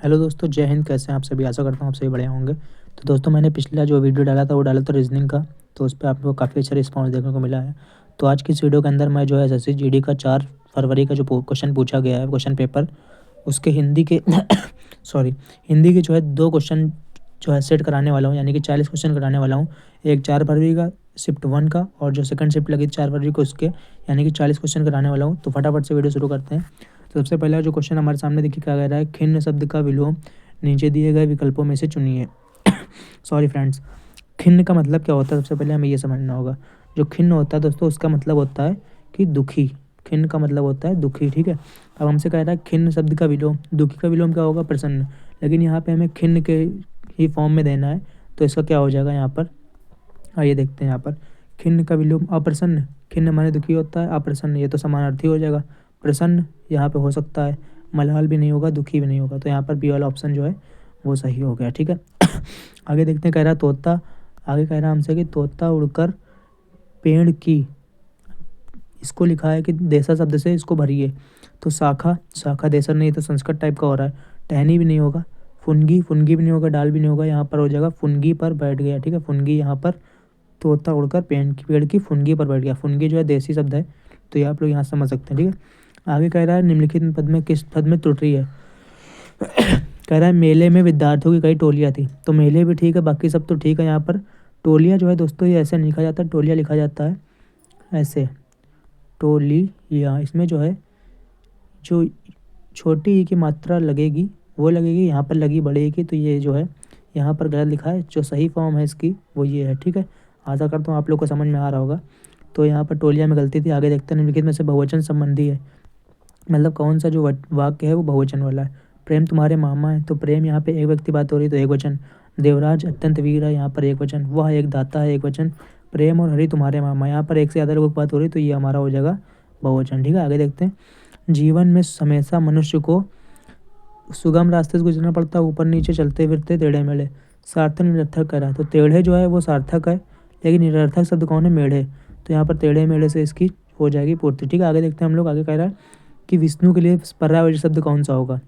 Hello दोस्तों, जय हिंद। कैसे हैं आप सभी? आशा करता हूँ आप सभी बढ़िया होंगे। तो दोस्तों, मैंने पिछला जो वीडियो डाला था वो डाला था रीजनिंग का। तो उस पे आपको काफ़ी अच्छा रिस्पांस देखने को मिला है। तो आज की इस वीडियो के अंदर मैं जो है एसएससी जीडी का 4 फरवरी का जो क्वेश्चन पूछा गया है क्वेश्चन पेपर, उसके हिंदी के सॉरी, हिंदी के जो है 2 क्वेश्चन जो है सेट कराने वाला हूँ, यानी कि 40 क्वेश्चन कराने वाला हूँ। एक 4 फरवरी का शिफ्ट 1 का, और जो सेकंड शिफ्ट लगी 4 फरवरी को उसके, यानी कि 40 क्वेश्चन कराने वाला हूँ। तो फटाफट से वीडियो शुरू करते हैं। तो सबसे पहला जो क्वेश्चन हमारे सामने देखिए क्या कह रहा है, खिन्न शब्द का विलोम नीचे दिए गए विकल्पों में से चुनिए। सॉरी फ्रेंड्स, खिन्न का मतलब क्या होता है सबसे पहले हमें ये समझना होगा। जो खिन्न होता है दोस्तों, उसका मतलब होता है कि दुखी। खिन्न का मतलब होता है दुखी, ठीक है। अब हमसे कह रहा है खिन्न शब्द का विलोम, दुखी का विलोम क्या होगा? प्रसन्न। लेकिन यहाँ पे हमें खिन्न के ही फॉर्म में देना है, तो इसका क्या हो जाएगा यहाँ पर? आइए देखते हैं यहाँ पर। खिन्न का विलोम अप्रसन्न। खिन्न माने दुखी होता है, अप्रसन्न ये तो समानार्थी हो जाएगा। प्रसन्न यहाँ पे हो सकता है, मलाल भी नहीं होगा, दुखी भी नहीं होगा। तो यहाँ पर बी वाला ऑप्शन जो है वो सही हो गया, ठीक है। आगे देखते हैं, कह रहा है तोता। आगे कह रहा है हमसे कि तोता उड़कर पेड़ की, इसको लिखा है कि देसा शब्द से इसको भरिए। तो शाखा, शाखा देसर नहीं, तो संस्कृत टाइप का हो रहा है। टहनी भी नहीं होगा, फुनगी, फुनगी भी नहीं होगा, डाल भी नहीं होगा। यहाँ पर हो जाएगा फुनगी पर बैठ गया, ठीक है। फुनगी यहाँ पर तोता उड़कर पेड़ की फुनगी पर बैठ गया। फुनगी जो है देसी शब्द है, तो ये आप लोग यहाँ समझ सकते हैं, ठीक है। आगे कह रहा है निम्नलिखित पद में किस पद में त्रुटि है? कह रहा है मेले में विद्यार्थियों की कई टोलियाँ थी। तो मेले भी ठीक है, बाकी सब तो ठीक है। यहाँ पर टोलियाँ जो है दोस्तों, ये ऐसे नहीं लिखा जाता, टोलियाँ लिखा जाता है ऐसे, टोलियाँ। इसमें जो है जो छोटी ई की मात्रा लगेगी वो लगेगी, यहाँ पर लगी बड़े ई की, तो ये जो है यहाँ पर गलत लिखा है। जो सही फॉर्म है इसकी वो ये है, ठीक है। आशा करता हूँ आप लोग को समझ में आ रहा होगा। तो यहाँ पर टोलिया में गलती थी। आगे देखते हैं, निम्नलिखित में से बहुवचन संबंधी है, मतलब कौन सा जो वाक्य है वो बहुवचन वाला है। प्रेम तुम्हारे मामा है, तो प्रेम यहाँ पे एक व्यक्ति बात हो रही, तो एक वचन। देवराज अत्यंत वीर है, यहाँ पर एक वचन। वह एक दाता है, एक वचन। प्रेम और हरि तुम्हारे मामा, यहाँ पर एक से ज़्यादा लोगों की बात हो रही, तो ये हमारा हो जाएगा बहुवचन, ठीक है। आगे देखते हैं, जीवन में हमेशा मनुष्य को सुगम रास्ते से गुजरना पड़ता है, ऊपर नीचे चलते फिरते टेढ़े मेढ़े। सार्थक निरर्थक करा, तो टेढ़े जो है वो सार्थक है, लेकिन निरर्थक शब्द कौन है? मेढ़े। तो यहाँ पर टेढ़े मेढ़े से इसकी हो जाएगी पूर्ति, ठीक है। आगे देखते हैं हम लोग। आगे कह रहा है कि विष्णु के लिए पर्यायवाची शब्द कौन सा होगा?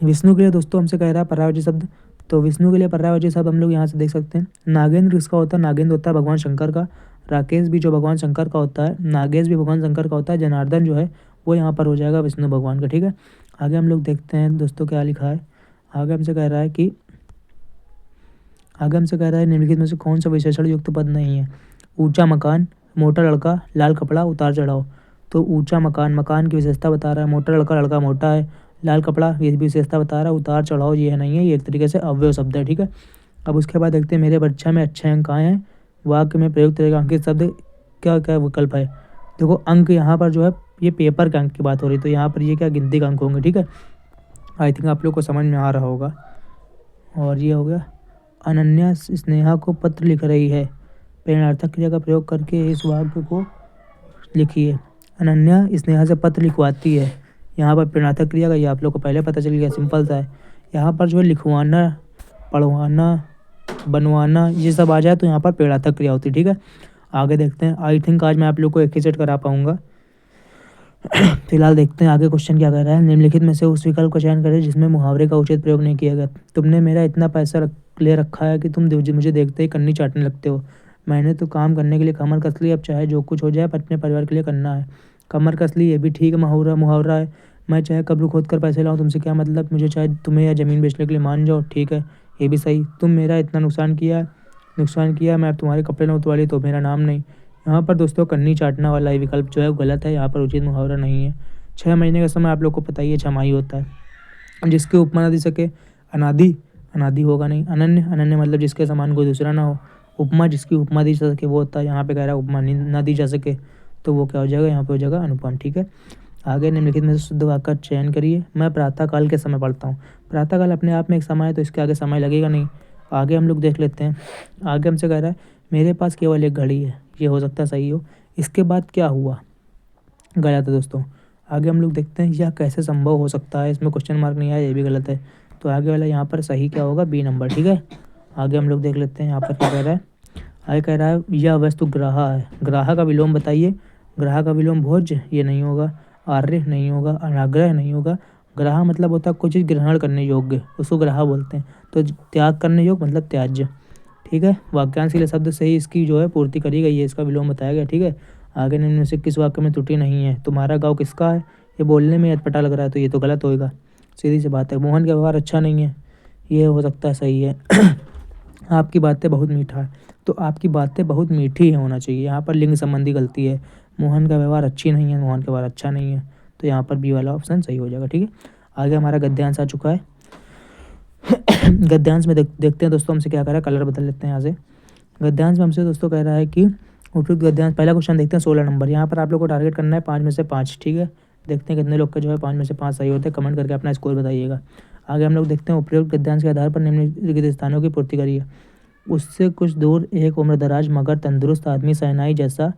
विष्णु के लिए दोस्तों हमसे कह रहा है पर्यायवाची शब्द, तो विष्णु के लिए पर्यायवाची शब्द हम लोग यहाँ से देख सकते हैं। नागेंद्र किसका होता है? नागेंद्र होता है भगवान शंकर का। राकेश भी जो भगवान शंकर का होता है, नागेश भी भगवान शंकर का होता है। जनार्दन जो है वो यहाँ पर हो जाएगा विष्णु भगवान का, ठीक है। आगे हम लोग देखते हैं दोस्तों क्या लिखा है। आगे हमसे कह रहा है कि निम्नलिखित में से कौन सा विशेषण युक्त पद नहीं है? ऊंचा मकान, मोटा लड़का, लाल कपड़ा, उतार चढ़ाव। तो ऊंचा मकान, मकान की विशेषता बता रहा है। मोटा लड़का, लड़का मोटा है। लाल कपड़ा, ये भी विशेषता बता रहा है। उतार चढ़ाव ये है नहीं है, ये एक तरीके से अव्यय शब्द है, ठीक है। अब उसके बाद देखते हैं, मेरे परीक्षा में अच्छे अंक आए हैं। वाक्य में प्रयुक्त रहेगा अंकित शब्द, क्या क्या विकल्प है? देखो अंक यहाँ पर जो है ये पेपर के अंक की बात हो रही, तो यहाँ पर ये क्या गिनती का अंक होंगे, ठीक है। आई थिंक आप लोग को समझ में आ रहा होगा। और ये हो गया, अनन्या स्नेहा को पत्र लिख रही है। प्रेरणार्थक क्रिया का प्रयोग करके इस वाक्य को लिखिए। अनन्या स्नेहा से पत्र लिखवाती है, यहाँ पर प्रेरणार्थक क्रिया का, ये आप लोग को पहले पता चल गया, सिंपल सा है। यहाँ पर जो है लिखवाना, पढ़वाना, बनवाना ये सब आ जाए तो यहाँ पर प्रेरणार्थक क्रिया होती है, ठीक है। आगे देखते हैं। आई थिंक आज मैं आप लोग को एक ही सेट करा पाऊंगा। फिलहाल देखते हैं आगे क्वेश्चन क्या कह रहा है। निम्नलिखित में से उस विकल्प का चयन करें जिसमें मुहावरे का उचित प्रयोग नहीं किया गया। तुमने मेरा इतना पैसा ले रखा है कि तुम मुझे देखते ही कन्नी चाटने लगते हो। मैंने तो काम करने के लिए कमर कस ली, अब चाहे जो कुछ हो जाए अपने परिवार के लिए करना है। कमर कस ली ये भी ठीक है, मुहावरा मुहावरा है। मैं चाहे कब्र खोद कर पैसे लाऊं, तुमसे क्या मतलब? मुझे चाहे तुम्हें या ज़मीन बेचने के लिए मान जाओ, ठीक है, ये भी सही। तुम मेरा इतना नुकसान किया, मैं अब तुम्हारे कपड़े न उतरवा ली तो मेरा नाम नहीं। यहाँ पर दोस्तों कन्नी चाटना वाला ये विकल्प जो है वो गलत है, यहाँ पर उचित मुहावरा नहीं है। 6 महीने का समय आप लोग को पता ही है, छमाही होता है। जिसके उपमा न दे सके, अनादि, अनादि होगा नहीं। अनन्य, अनन्य मतलब जिसके समान कोई दूसरा ना हो। उपमा, जिसकी उपमा दी जा सके वो होता है। यहाँ पे कह रहा है उपमा ना दी जा सके, तो वो क्या हो जाएगा? यहाँ पे हो जाएगा अनुपम, ठीक है। आगे निम्नलिखित में से शुद्ध वाक्य का चयन करिए। मैं प्रातःकाल के समय पढ़ता हूँ। प्रातःकाल अपने आप में एक समय है, तो इसके आगे समय लगेगा नहीं। आगे हम लोग देख लेते हैं। आगे हमसे कह रहा है मेरे पास केवल एक घड़ी है, ये हो सकता है सही हो। इसके बाद क्या हुआ? गलत है दोस्तों। आगे हम लोग देखते हैं यह कैसे संभव हो सकता है, इसमें क्वेश्चन मार्क नहीं आया, ये भी गलत है। तो आगे वाला यहाँ पर सही क्या होगा? बी नंबर, ठीक है। आगे हम लोग देख लेते हैं यहाँ पर क्या कह रहा है। आगे कह रहा है यह वस्तु ग्राहा है। ग्राहा का विलोम बताइए। ग्राहा का विलोम भोज्य, ये नहीं होगा। आर्य नहीं होगा। अनाग्रह नहीं होगा। ग्राह मतलब होता है कोई चीज़ ग्रहण करने योग्य, उसको ग्राह बोलते हैं। तो त्याग करने योग्य मतलब त्याज्य। ठीक है, वाक्यांश के लिए शब्द से ही इसकी जो है पूर्ति करी गई है, इसका विलोम बताया गया। ठीक है, आगे निम्न में से किस वाक्य में त्रुटि नहीं है? तुम्हारा गाँव किसका है? ये बोलने में अटपटा लग रहा है तो ये तो गलत होएगा, सीधी सी बात है। मोहन का व्यवहार अच्छा नहीं है, ये हो सकता है सही है। आपकी बातें बहुत मीठा है, तो आपकी बातें बहुत मीठी है होना चाहिए। यहाँ पर लिंग संबंधी गलती है। मोहन का व्यवहार अच्छी नहीं है, मोहन का व्यवहार अच्छा नहीं है, तो यहाँ पर बी वाला ऑप्शन सही हो जाएगा। ठीक है, आगे हमारा गद्यांश आ चुका है। गद्यांश में देखते हैं दोस्तों हमसे क्या कह रहा है, कलर बदल लेते हैं यहाँ से। गद्यांश में हमसे दोस्तों कह रहा है कि उपयुक्त गद्यांश, पहला क्वेश्चन देखते हैं 16 नंबर। यहाँ पर आप लोग को टारगेट करना है 5 में से 5। ठीक है, देखते हैं कितने लोग का जो है 5 में से 5 सही होते हैं, कमेंट करके अपना स्कोर बताइएगा। आगे हम लोग देखते हैं उपयुक्त गद्यांश के आधार पर निम्नलिखित स्थानों की पूर्ति करिए। उससे कुछ दूर एक उम्रदराज मगर तंदुरुस्त आदमी शहनाई जैसा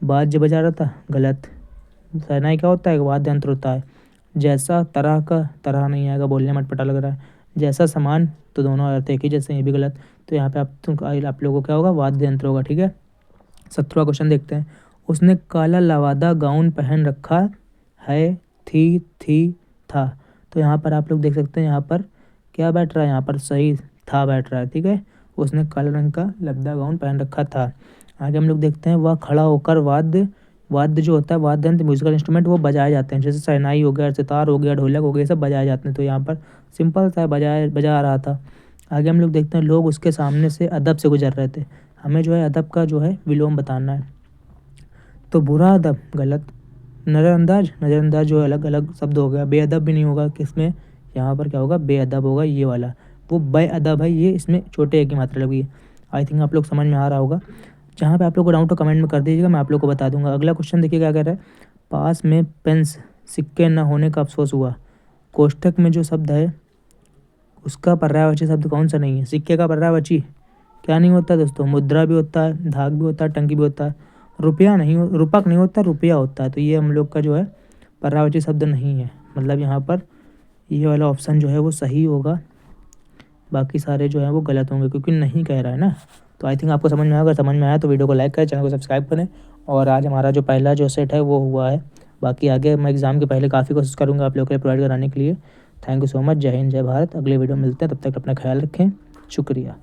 बाज्य बजा रहा था, गलत। शहनाई क्या होता है? वाद्य यंत्र होता है। जैसा तरह का, तरह नहीं आएगा, बोलने में अटपटा लग रहा है। जैसा समान, तो दोनों अर्थ एक ही जैसे, ये भी गलत। तो यहाँ पे आप लोगों को क्या होगा? वाद्य यंत्र होगा। ठीक है, 17वां क्वेश्चन देखते हैं। उसने काला लवादा गाउन पहन रखा है, थी था। तो यहाँ पर आप लोग देख सकते हैं, यहाँ पर क्या बैठ रहा है? यहाँ पर सही था बैठ रहा है। ठीक है, उसने काले रंग का लबदा गाउन पहन रखा था। आगे हम लोग देखते हैं, वह खड़ा होकर वाद्य जो होता है, वाद्य यंत्र म्यूजिकल इंस्ट्रूमेंट वो बजाए जाते हैं, जैसे शहनाई हो गया, सितार हो गया, ढोलक हो गया, सब बजाए जाते हैं। तो यहाँ पर सिंपल सा बजा रहा था। आगे हम लोग देखते हैं, लोग उसके सामने से अदब से गुजर रहे थे। हमें जो है अदब का जो है विलोम बताना है। तो बुरा अदब गलत। नज़रअंदाज जो है अलग अलग शब्द हो गया। बेअदब भी नहीं होगा, किसमें? यहाँ पर क्या होगा? बेअदब होगा, ये वाला। वो बेअदब है, ये इसमें छोटे एक की मात्रा लगी है। आई थिंक आप लोग समझ में आ रहा होगा। जहाँ पे आप लोग को डाउट हो कमेंट में कर दीजिएगा, मैं आप लोग को बता दूंगा। अगला क्वेश्चन देखिए क्या कह रहा है। पास में पेंस सिक्के न होने का अफसोस हुआ। कोष्ठक में जो शब्द है उसका पर्यायवाची शब्द कौन सा नहीं है? सिक्के का पर्यायवाची क्या नहीं होता दोस्तों? मुद्रा भी होता है, धाक भी होता है, टंकी भी होता है। रुपया नहीं, रूपक नहीं होता, रुपया होता है। तो ये हम लोग का जो है पर्यायवाची शब्द नहीं है, मतलब यहाँ पर ये वाला ऑप्शन जो है वो सही होगा, बाकी सारे जो है वो गलत होंगे, क्योंकि नहीं कह रहा है ना। तो आई थिंक आपको समझ में आया। अगर समझ में आया तो वीडियो को लाइक करें, चैनल को सब्सक्राइब करें। और आज हमारा जो पहला जो सेट है वो हुआ है। बाकी आगे मैं एग्ज़ाम के पहले काफ़ी कोशिश करूँगा आप लोगों के लिए प्रोवाइड कराने के लिए। Thank you so much. जय हिंद, जय भारत। अगले वीडियो में मिलते हैं, तब तक अपना ख्याल रखें। शुक्रिया।